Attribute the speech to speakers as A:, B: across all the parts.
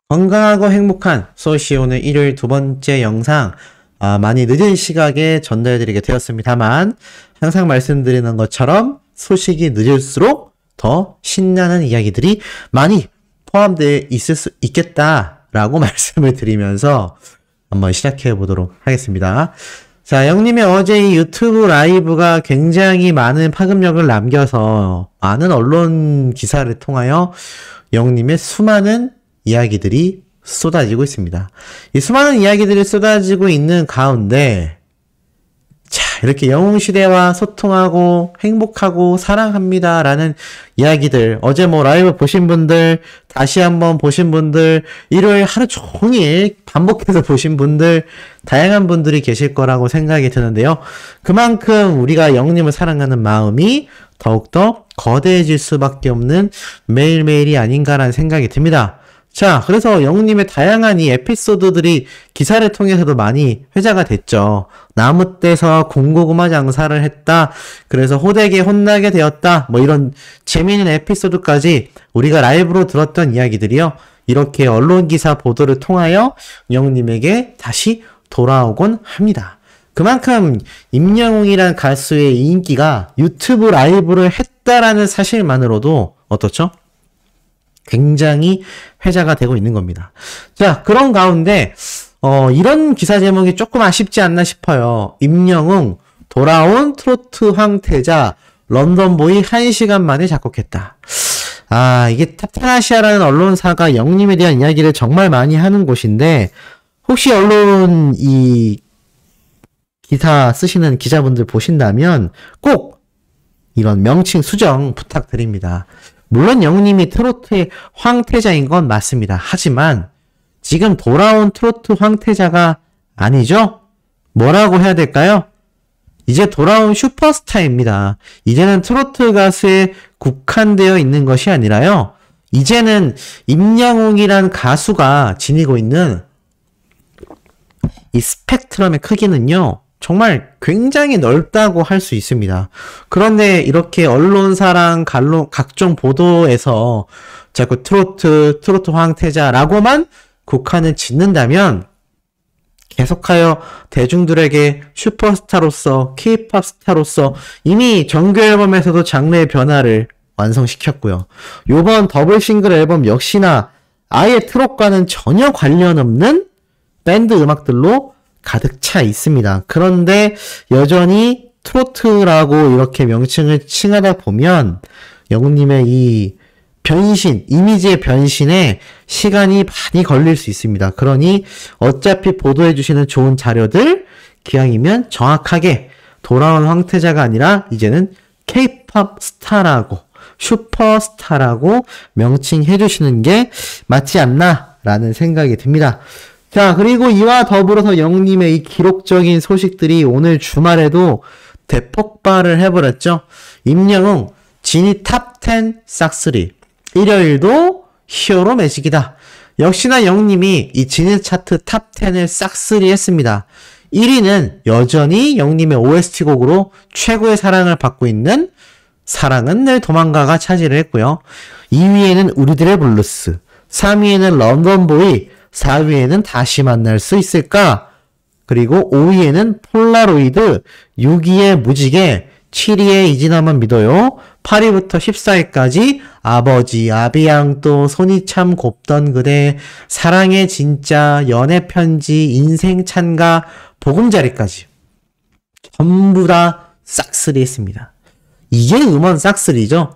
A: 건강하고 행복한 소시 오늘 일요일 두 번째 영상 많이 늦은 시각에 전달해드리게 되었습니다만 항상 말씀드리는 것처럼 소식이 늦을수록 더 신나는 이야기들이 많이 포함되어 있을 수 있겠다라고 말씀을 드리면서 한번 시작해 보도록 하겠습니다. 자, 영님의 어제 이 유튜브 라이브가 굉장히 많은 파급력을 남겨서 많은 언론 기사를 통하여 영님의 수많은 이야기들이 쏟아지고 있습니다. 이 수많은 이야기들이 쏟아지고 있는 가운데 자, 이렇게 영웅시대와 소통하고 행복하고 사랑합니다 라는 이야기들, 어제 뭐 라이브 보신 분들, 다시 한번 보신 분들, 일요일 하루 종일 반복해서 보신 분들, 다양한 분들이 계실 거라고 생각이 드는데요. 그만큼 우리가 영님을 사랑하는 마음이 더욱더 거대해질 수밖에 없는 매일매일이 아닌가라는 생각이 듭니다. 자, 그래서 영웅님의 다양한 이 에피소드들이 기사를 통해서도 많이 회자가 됐죠. 나무 떼서 군고구마 장사를 했다. 그래서 호되게 혼나게 되었다. 뭐 이런 재미있는 에피소드까지 우리가 라이브로 들었던 이야기들이요. 이렇게 언론 기사 보도를 통하여 영웅님에게 다시 돌아오곤 합니다. 그만큼 임영웅이란 가수의 인기가 유튜브 라이브를 했다라는 사실만으로도 어떻죠? 굉장히 회자가 되고 있는 겁니다. 자, 그런 가운데 이런 기사 제목이 조금 아쉽지 않나 싶어요. 임영웅 돌아온 트로트 황태자 런던보이 1시간 만에 작곡했다. 이게 탑텐아시아라는 언론사가 영님에 대한 이야기를 정말 많이 하는 곳인데 혹시 언론 이 기사 쓰시는 기자분들 보신다면 꼭 이런 명칭 수정 부탁드립니다. 물론 영웅님이 트로트의 황태자인 건 맞습니다. 하지만 지금 돌아온 트로트 황태자가 아니죠? 뭐라고 해야 될까요? 이제 돌아온 슈퍼스타입니다. 이제는 트로트 가수에 국한되어 있는 것이 아니라요. 이제는 임영웅이란 가수가 지니고 있는 이 스펙트럼의 크기는요. 정말 굉장히 넓다고 할 수 있습니다. 그런데 이렇게 언론사랑 각종 보도에서 자꾸 트로트 황태자라고만 국한을 짓는다면 계속하여 대중들에게 슈퍼스타로서 K-팝 스타로서 이미 정규 앨범에서도 장르의 변화를 완성시켰고요. 요번 더블 싱글 앨범 역시나 아예 트롯과는 전혀 관련 없는 밴드 음악들로 가득 차 있습니다. 그런데 여전히 트로트라고 이렇게 명칭을 칭하다 보면 영웅님의 이 변신, 이미지의 변신에 시간이 많이 걸릴 수 있습니다. 그러니 어차피 보도해주시는 좋은 자료들 기왕이면 정확하게 돌아온 황태자가 아니라 이제는 K-팝 스타라고 슈퍼스타라고 명칭해주시는 게 맞지 않나라는 생각이 듭니다. 자, 그리고 이와 더불어서 영웅님의 이 기록적인 소식들이 오늘 주말에도 대폭발을 해버렸죠. 임영웅, 진이 탑10 싹쓸이. 일요일도 히어로 매직이다. 역시나 영웅님이 이 진이 차트 탑10을 싹쓸이 했습니다. 1위는 여전히 영웅님의 OST 곡으로 최고의 사랑을 받고 있는 사랑은 늘 도망가가 차지를 했고요. 2위에는 우리들의 블루스, 3위에는 런던보이, 4위에는 다시 만날 수 있을까? 그리고 5위에는 폴라로이드, 6위에 무지개, 7위에 이진아만 믿어요, 8위부터 14위까지 아버지, 아비양또, 손이 참 곱던 그대, 사랑의 진짜, 연애편지, 인생 찬가, 보금자리까지 전부 다 싹쓸이 했습니다. 이게 음원 싹쓸이죠.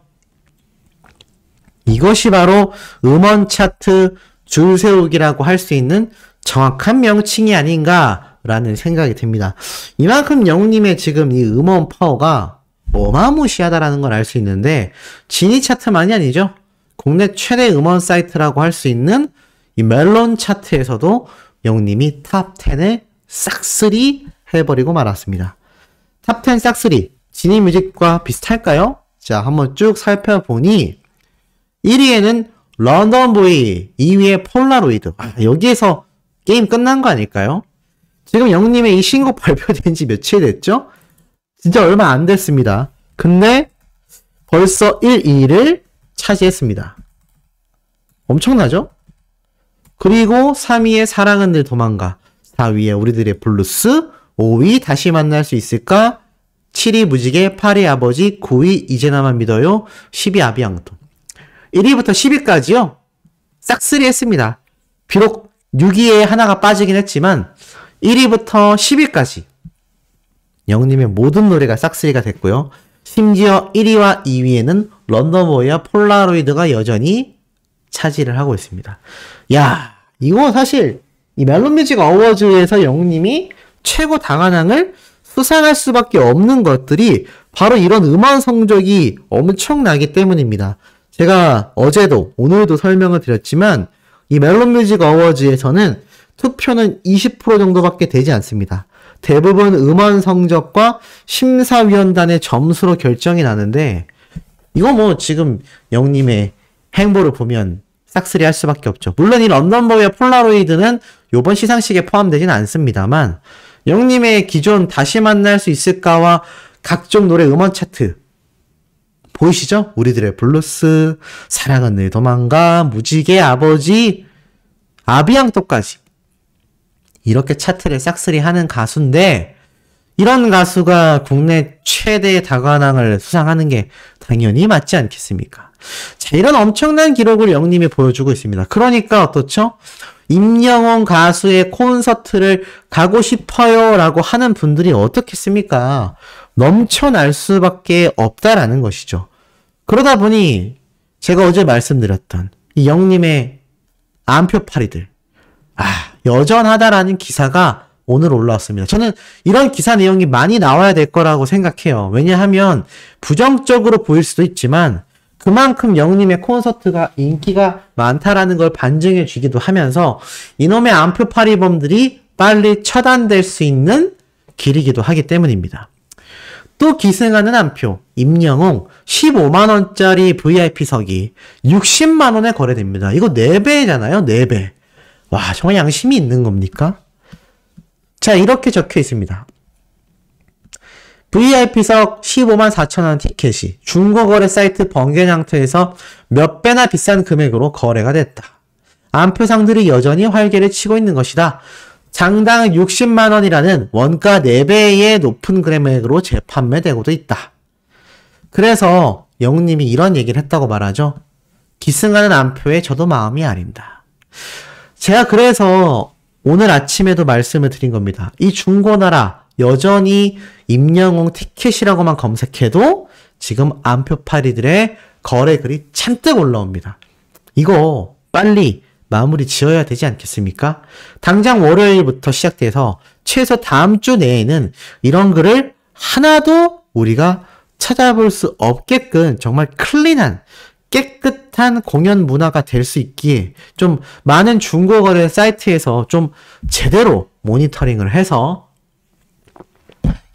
A: 이것이 바로 음원 차트 줄 세우기라고 할 수 있는 정확한 명칭이 아닌가라는 생각이 듭니다. 이만큼 영웅님의 지금 이 음원 파워가 어마무시하다라는 걸 알 수 있는데 지니 차트만이 아니죠. 국내 최대 음원 사이트라고 할 수 있는 이 멜론 차트에서도 영웅님이 탑10을 싹쓸이 해버리고 말았습니다. 탑10 싹쓸이 지니 뮤직과 비슷할까요? 자, 한번 쭉 살펴보니 1위에는 런던보이, 2위에 폴라로이드. 여기에서 게임 끝난 거 아닐까요? 지금 영웅님의 이 신곡 발표된 지 며칠 됐죠? 진짜 얼마 안 됐습니다. 근데 벌써 1, 2위를 차지했습니다. 엄청나죠? 그리고 3위에 사랑은 늘 도망가, 4위에 우리들의 블루스, 5위 다시 만날 수 있을까, 7위 무지개, 8위 아버지, 9위 이제 나만 믿어요, 10위 아비앙토. 1위부터 10위까지요. 싹쓸이 했습니다. 비록 6위에 하나가 빠지긴 했지만 1위부터 10위까지 영님의 모든 노래가 싹쓸이가 됐고요. 심지어 1위와 2위에는 런던보이와 폴라로이드가 여전히 차지를 하고 있습니다. 야, 이거 사실 이 멜론뮤직 어워즈에서 영님이 최고 다관왕을 수상할 수밖에 없는 것들이 바로 이런 음원 성적이 엄청나기 때문입니다. 제가 어제도 오늘도 설명을 드렸지만 이 멜론뮤직 어워즈에서는 투표는 20% 정도밖에 되지 않습니다. 대부분 음원 성적과 심사위원단의 점수로 결정이 나는데 이거 뭐 지금 영님의 행보를 보면 싹쓸이 할 수밖에 없죠. 물론 이 런던보이와 폴라로이드는 요번 시상식에 포함되지는 않습니다만 영님의 기존 다시 만날 수 있을까와 각종 노래 음원 차트 보이시죠? 우리들의 블루스, 사랑은 늘 도망가, 무지개 아버지, 아비앙토까지 이렇게 차트를 싹쓸이 하는 가수인데 이런 가수가 국내 최대 다관왕을 수상하는 게 당연히 맞지 않겠습니까? 자, 이런 엄청난 기록을 영님이 보여주고 있습니다. 그러니까 어떻죠? 임영웅 가수의 콘서트를 가고 싶어요 라고 하는 분들이 어떻겠습니까? 넘쳐날 수밖에 없다라는 것이죠. 그러다 보니 제가 어제 말씀드렸던 이 영님의 안표파리들 여전하다라는 기사가 오늘 올라왔습니다. 저는 이런 기사 내용이 많이 나와야 될 거라고 생각해요. 왜냐하면 부정적으로 보일 수도 있지만 그만큼 영님의 콘서트가 인기가 많다라는 걸 반증해 주기도 하면서 이놈의 안표파리범들이 빨리 처단될 수 있는 길이기도 하기 때문입니다. 또 기승하는 안표, 임영웅 15만원짜리 VIP석이 60만원에 거래됩니다. 이거 4배잖아요, 4배. 와, 정말 양심이 있는 겁니까? 자, 이렇게 적혀 있습니다. VIP석 15만 4천원 티켓이 중고거래 사이트 번개장터에서 몇 배나 비싼 금액으로 거래가 됐다. 안표상들이 여전히 활개를 치고 있는 것이다. 장당 60만원이라는 원가 4배의 높은 금액으로 재판매되고도 있다. 그래서 영님이 이런 얘기를 했다고 말하죠. 기승하는 안표에 저도 마음이 아린다. 제가 그래서 오늘 아침에도 말씀을 드린 겁니다. 이 중고나라 여전히 임영웅 티켓이라고만 검색해도 지금 안표파리들의 거래글이 잔뜩 올라옵니다. 이거 빨리 마무리 지어야 되지 않겠습니까? 당장 월요일부터 시작돼서 최소 다음 주 내에는 이런 글을 하나도 우리가 찾아볼 수 없게끔 정말 클린한 깨끗한 공연 문화가 될 수 있기에 좀 많은 중고거래 사이트에서 좀 제대로 모니터링을 해서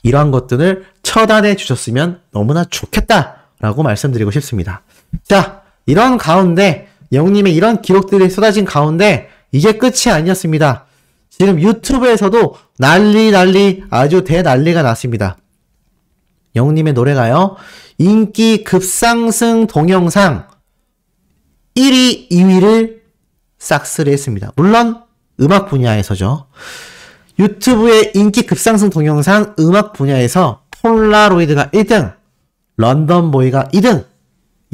A: 이러한 것들을 처단해 주셨으면 너무나 좋겠다라고 말씀드리고 싶습니다. 자, 이런 가운데 영님의 이런 기록들이 쏟아진 가운데 이게 끝이 아니었습니다. 지금 유튜브에서도 난리 아주 대난리가 났습니다. 영님의 노래가요. 인기 급상승 동영상 1위, 2위를 싹쓸이 했습니다. 물론 음악 분야에서죠. 유튜브의 인기 급상승 동영상 음악 분야에서 폴라로이드가 1등, 런던보이가 2등.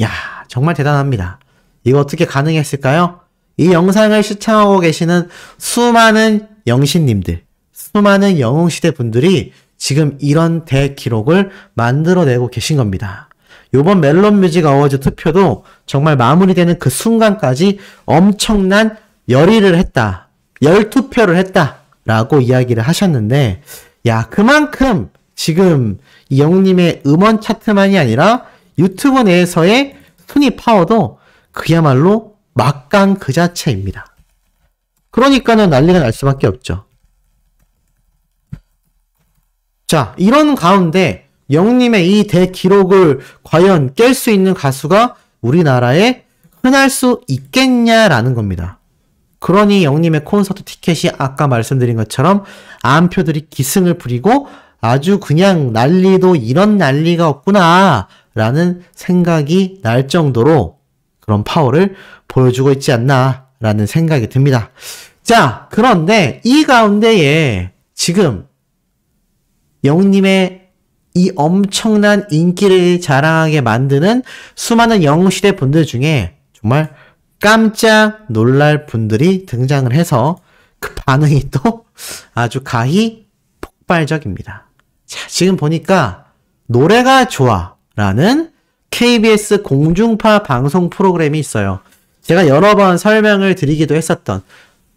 A: 야, 정말 대단합니다. 이거 어떻게 가능했을까요? 이 영상을 시청하고 계시는 수많은 영신님들, 수많은 영웅시대 분들이 지금 이런 대기록을 만들어내고 계신 겁니다. 요번 멜론뮤직 어워즈 투표도 정말 마무리되는 그 순간까지 엄청난 열의를 했다. 열투표를 했다. 라고 이야기를 하셨는데, 야, 그만큼 지금 이 영웅님의 음원 차트만이 아니라 유튜브 내에서의 순위 파워도 그야말로 막강 그 자체입니다. 그러니까는 난리가 날 수밖에 없죠. 자, 이런 가운데 영웅님의 이 대기록을 과연 깰 수 있는 가수가 우리나라에 흔할 수 있겠냐라는 겁니다. 그러니 영웅님의 콘서트 티켓이 아까 말씀드린 것처럼 안표들이 기승을 부리고 아주 그냥 난리도 이런 난리가 없구나 라는 생각이 날 정도로 그런 파워를 보여주고 있지 않나 라는 생각이 듭니다. 자, 그런데 이 가운데에 지금 영웅님의 이 엄청난 인기를 자랑하게 만드는 수많은 영웅시대 분들 중에 정말 깜짝 놀랄 분들이 등장을 해서 그 반응이 또 아주 가히 폭발적입니다. 자, 지금 보니까 노래가 좋아라는 KBS 공중파 방송 프로그램이 있어요. 제가 여러 번 설명을 드리기도 했었던,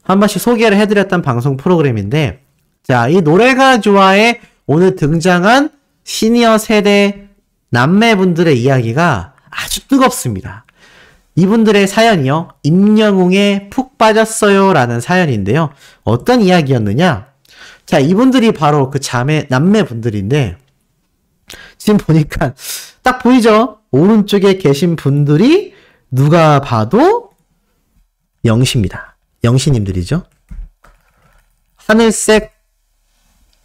A: 한 번씩 소개를 해드렸던 방송 프로그램인데, 자, 이 노래가 좋아에 오늘 등장한 시니어 세대 남매분들의 이야기가 아주 뜨겁습니다. 이분들의 사연이요, 임영웅에 푹 빠졌어요 라는 사연인데요. 어떤 이야기였느냐? 자, 이분들이 바로 그 남매분들인데, 지금 보니까 딱 보이죠? 오른쪽에 계신 분들이 누가 봐도 영시입니다. 영시님들이죠. 하늘색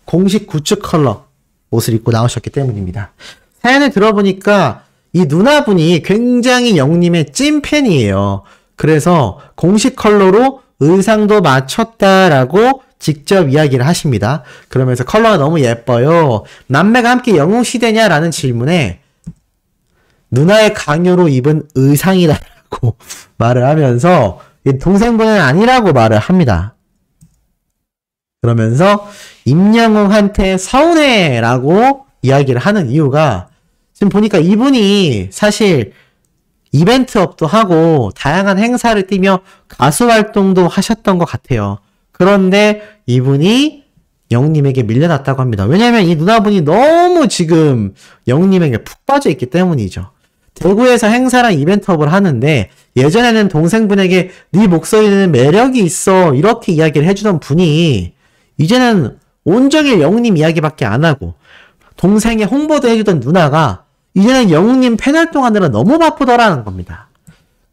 A: 공식 굿즈 컬러 옷을 입고 나오셨기 때문입니다. 사연을 들어보니까 이 누나분이 굉장히 영님의 찐팬이에요. 그래서 공식 컬러로 의상도 맞췄다라고 직접 이야기를 하십니다. 그러면서 컬러가 너무 예뻐요. 남매가 함께 영웅시대냐라는 질문에 누나의 강요로 입은 의상이다라고 말을 하면서 동생분은 아니라고 말을 합니다. 그러면서 임영웅한테 서운해라고 이야기를 하는 이유가, 지금 보니까 이분이 사실 이벤트업도 하고 다양한 행사를 뛰며 가수 활동도 하셨던 것 같아요. 그런데 이분이 영웅님에게 밀려났다고 합니다. 왜냐면 이 누나분이 너무 지금 영웅님에게 푹 빠져 있기 때문이죠. 대구에서 행사랑 이벤트업을 하는데 예전에는 동생분에게 네 목소리는 매력이 있어 이렇게 이야기를 해주던 분이 이제는 온종일 영웅님 이야기밖에 안 하고 동생의 홍보도 해주던 누나가 이제는 영웅님 팬활동하느라 너무 바쁘더라는 겁니다.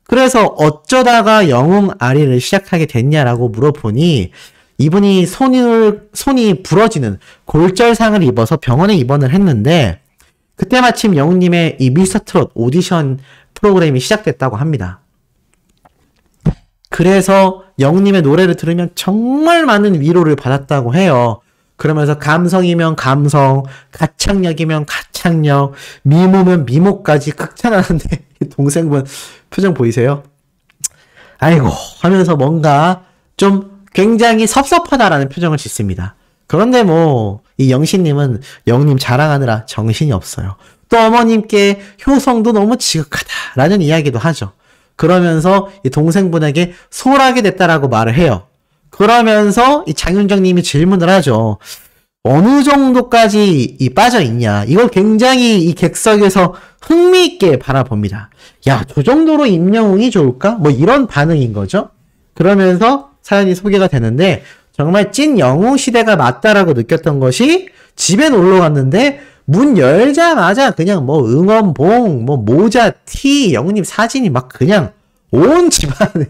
A: 그래서 어쩌다가 영웅 아리를 시작하게 됐냐라고 물어보니 이분이 손이 부러지는 골절상을 입어서 병원에 입원을 했는데 그때 마침 영웅님의 이 미스터트롯 오디션 프로그램이 시작됐다고 합니다. 그래서 영웅님의 노래를 들으면 정말 많은 위로를 받았다고 해요. 그러면서 감성이면 감성, 가창력이면 가창력, 미모면 미모까지 극찬하는데 동생분 표정 보이세요? 아이고 하면서 뭔가 좀 굉장히 섭섭하다라는 표정을 짓습니다. 그런데 뭐 이 영신님은 영웅님 자랑하느라 정신이 없어요. 또 어머님께 효성도 너무 지극하다라는 이야기도 하죠. 그러면서 이 동생분에게 소홀하게 됐다라고 말을 해요. 그러면서 이 장윤정님이 질문을 하죠. 어느 정도까지 빠져 있냐? 이걸 굉장히 이 객석에서 흥미있게 바라봅니다. 야, 저 정도로 임영웅이 좋을까? 뭐 이런 반응인 거죠. 그러면서 사연이 소개가 되는데 정말 찐 영웅 시대가 맞다라고 느꼈던 것이 집에 놀러 갔는데 문 열자마자 그냥 뭐 응원봉, 뭐 모자, 티, 영웅님 사진이 막 그냥 온 집안에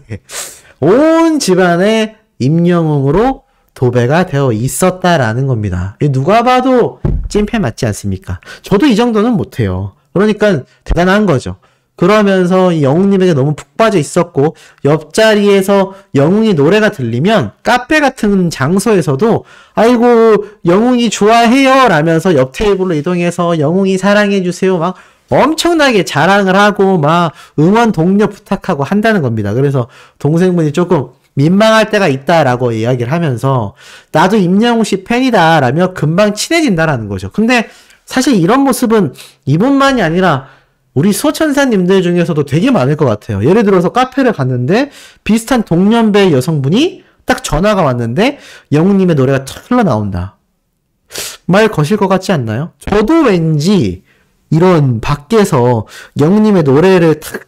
A: 임영웅으로 도배가 되어 있었다라는 겁니다. 누가 봐도 찐팬 맞지 않습니까? 저도 이 정도는 못해요. 그러니까 대단한 거죠. 그러면서 이 영웅님에게 너무 푹 빠져 있었고 옆자리에서 영웅이 노래가 들리면 카페 같은 장소에서도 아이고 영웅이 좋아해요 라면서 옆 테이블로 이동해서 영웅이 사랑해주세요 막 엄청나게 자랑을 하고 막 응원 동료 부탁하고 한다는 겁니다. 그래서 동생분이 조금 민망할 때가 있다라고 이야기를 하면서 나도 임영웅 씨 팬이다 라며 금방 친해진다라는 거죠. 근데 사실 이런 모습은 이분만이 아니라 우리 소천사님들 중에서도 되게 많을 것 같아요. 예를 들어서 카페를 갔는데 비슷한 동년배의 여성분이 딱 전화가 왔는데 영웅님의 노래가 탁 흘러나온다. 말 거실 것 같지 않나요? 저도 왠지 이런 밖에서 영웅님의 노래를 탁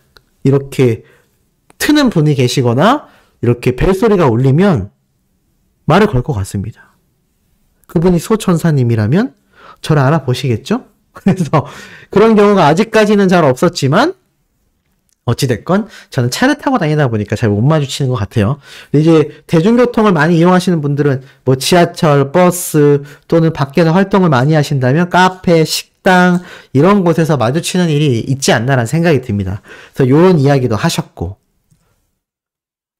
A: 이렇게 트는 분이 계시거나 이렇게 벨소리가 울리면 말을 걸 것 같습니다. 그분이 소천사님이라면 저를 알아보시겠죠? 그래서 그런 경우가 아직까지는 잘 없었지만 어찌됐건 저는 차를 타고 다니다 보니까 잘 못 마주치는 것 같아요. 근데 이제 대중교통을 많이 이용하시는 분들은 뭐 지하철, 버스 또는 밖에서 활동을 많이 하신다면 카페, 식당 이런 곳에서 마주치는 일이 있지 않나라는 생각이 듭니다. 그래서 이런 이야기도 하셨고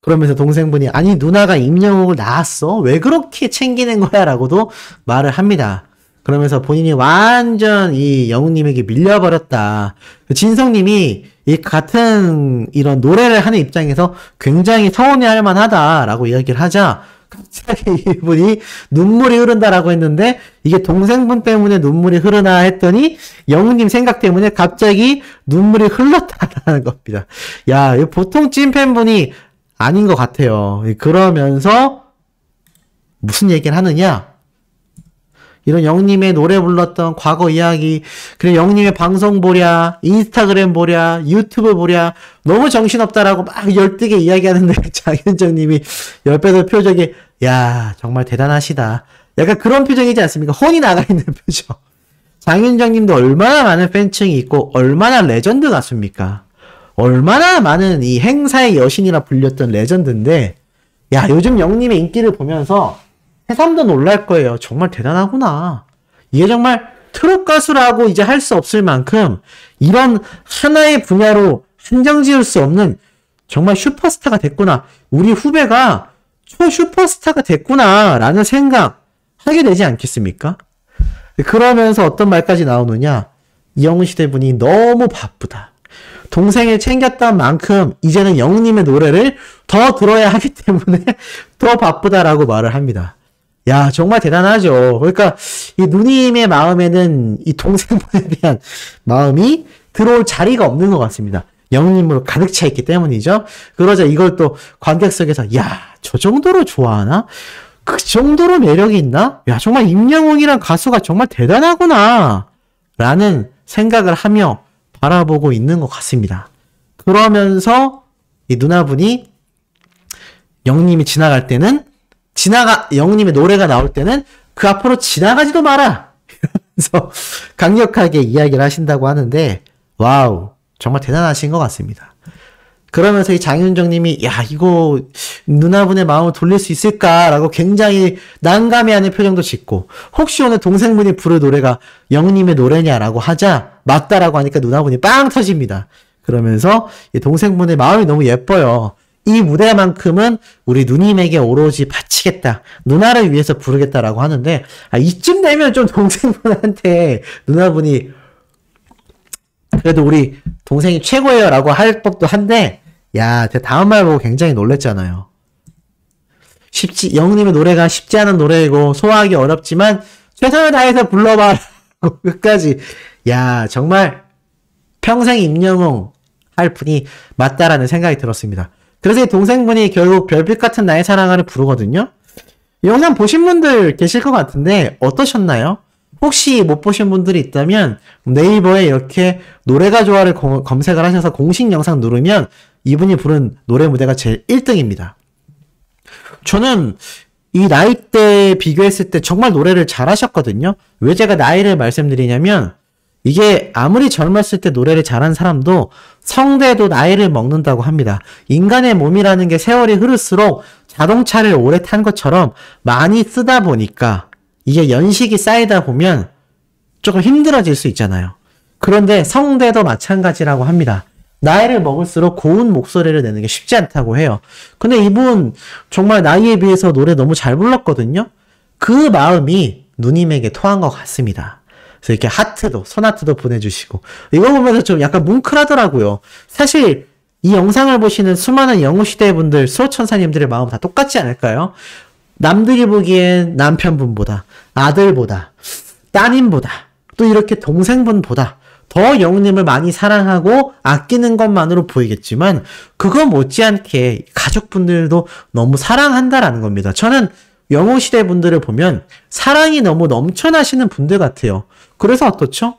A: 그러면서 동생분이 아니 누나가 임영웅을 낳았어? 왜 그렇게 챙기는 거야? 라고도 말을 합니다. 그러면서 본인이 완전 이 영웅님에게 밀려버렸다. 진성님이 이 같은 이런 노래를 하는 입장에서 굉장히 서운해할 만하다라고 이야기를 하자 갑자기 이분이 눈물이 흐른다라고 했는데 이게 동생분 때문에 눈물이 흐르나 했더니 영웅님 생각 때문에 갑자기 눈물이 흘렀다라는 겁니다. 야, 이거 보통 찐팬분이 아닌 것 같아요. 그러면서 무슨 얘기를 하느냐? 이런 영님의 노래 불렀던 과거 이야기, 그리고 영님의 방송 보랴, 인스타그램 보랴, 유튜브 보랴, 너무 정신없다라고 막 열띠게 이야기하는데 장윤정님이 옆에서 표정이 야 정말 대단하시다. 약간 그런 표정이지 않습니까? 혼이 나가 있는 표정. 장윤정님도 얼마나 많은 팬층이 있고 얼마나 레전드 같습니까? 얼마나 많은 이 행사의 여신이라 불렸던 레전드인데 야 요즘 영님의 인기를 보면서 새삼도 놀랄 거예요. 정말 대단하구나. 이게 정말 트롯 가수라고 이제 할 수 없을 만큼 이런 하나의 분야로 한정 지을 수 없는 정말 슈퍼스타가 됐구나. 우리 후배가 슈퍼스타가 됐구나 라는 생각 하게 되지 않겠습니까? 그러면서 어떤 말까지 나오느냐. 이영웅시대 분이 너무 바쁘다. 동생을 챙겼던 만큼 이제는 영웅님의 노래를 더 들어야 하기 때문에 더 바쁘다라고 말을 합니다. 야, 정말 대단하죠. 그러니까, 이 누님의 마음에는 이 동생분에 대한 마음이 들어올 자리가 없는 것 같습니다. 영웅님으로 가득 차 있기 때문이죠. 그러자 이걸 또 관객석에서, 야, 저 정도로 좋아하나? 그 정도로 매력이 있나? 야, 정말 임영웅이란 가수가 정말 대단하구나. 라는 생각을 하며 바라보고 있는 것 같습니다. 그러면서 이 누나분이 영웅님이 지나갈 때는 영웅님의 노래가 나올 때는 그 앞으로 지나가지도 마라! 이러면서 강력하게 이야기를 하신다고 하는데, 와우, 정말 대단하신 것 같습니다. 그러면서 이 장윤정님이, 야, 이거 누나분의 마음을 돌릴 수 있을까라고 굉장히 난감해하는 표정도 짓고, 혹시 오늘 동생분이 부를 노래가 영웅님의 노래냐라고 하자, 맞다라고 하니까 누나분이 빵 터집니다. 그러면서 이 동생분의 마음이 너무 예뻐요. 이 무대만큼은 우리 누님에게 오로지 바치겠다. 누나를 위해서 부르겠다라고 하는데 이쯤 되면 좀 동생분한테 누나분이 그래도 우리 동생이 최고예요 라고 할 법도 한데 야, 제가 다음 말 보고 굉장히 놀랬잖아요. 영웅님의 노래가 쉽지 않은 노래이고 소화하기 어렵지만 최선을 다해서 불러봐 라고 끝까지 야, 정말 평생 임영웅 할 분이 맞다라는 생각이 들었습니다. 그래서 이 동생분이 결국 별빛 같은 나의 사랑을 부르거든요. 이 영상 보신 분들 계실 것 같은데 어떠셨나요? 혹시 못 보신 분들이 있다면 네이버에 이렇게 노래가 좋아를 검색을 하셔서 공식 영상 누르면 이분이 부른 노래 무대가 제일 1등입니다. 저는 이 나이대 비교했을 때 정말 노래를 잘하셨거든요. 왜 제가 나이를 말씀드리냐면 이게 아무리 젊었을 때 노래를 잘한 사람도 성대도 나이를 먹는다고 합니다. 인간의 몸이라는 게 세월이 흐를수록 자동차를 오래 탄 것처럼 많이 쓰다 보니까 이게 연식이 쌓이다 보면 조금 힘들어질 수 있잖아요. 그런데 성대도 마찬가지라고 합니다. 나이를 먹을수록 고운 목소리를 내는 게 쉽지 않다고 해요. 근데 이분 정말 나이에 비해서 노래 너무 잘 불렀거든요. 그 마음이 누님에게 통한 것 같습니다. 그래서 이렇게 하트도, 손하트도 보내주시고 이거 보면서 좀 약간 뭉클하더라고요. 사실 이 영상을 보시는 수많은 영웅시대 분들, 수호천사님들의 마음 다 똑같지 않을까요? 남들이 보기엔 남편분보다, 아들보다, 따님보다, 또 이렇게 동생분보다 더 영웅님을 많이 사랑하고 아끼는 것만으로 보이겠지만 그거 못지않게 가족분들도 너무 사랑한다라는 겁니다. 저는 영웅시대 분들을 보면 사랑이 너무 넘쳐나시는 분들 같아요. 그래서 어떻죠?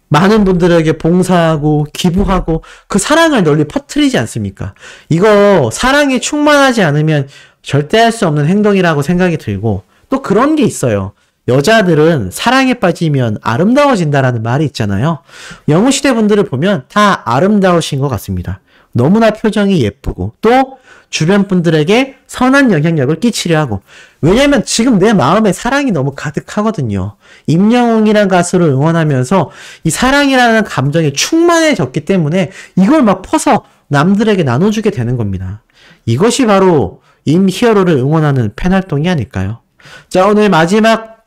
A: 많은 분들에게 봉사하고 기부하고 그 사랑을 널리 퍼뜨리지 않습니까? 이거 사랑이 충만하지 않으면 절대 할 수 없는 행동이라고 생각이 들고 또 그런 게 있어요. 여자들은 사랑에 빠지면 아름다워진다라는 말이 있잖아요. 영웅시대 분들을 보면 다 아름다우신 것 같습니다. 너무나 표정이 예쁘고 또 주변 분들에게 선한 영향력을 끼치려 하고 왜냐면 지금 내 마음에 사랑이 너무 가득하거든요. 임영웅이라는 가수를 응원하면서 이 사랑이라는 감정이 충만해졌기 때문에 이걸 막 퍼서 남들에게 나눠주게 되는 겁니다. 이것이 바로 임히어로를 응원하는 팬활동이 아닐까요? 자, 오늘 마지막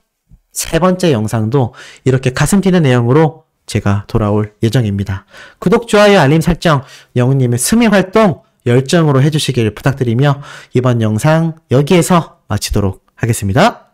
A: 세 번째 영상도 이렇게 가슴 뛰는 내용으로 제가 돌아올 예정입니다. 구독, 좋아요, 알림 설정, 영훈님의 스밍 활동 열정으로 해주시길 부탁드리며 이번 영상 여기에서 마치도록 하겠습니다.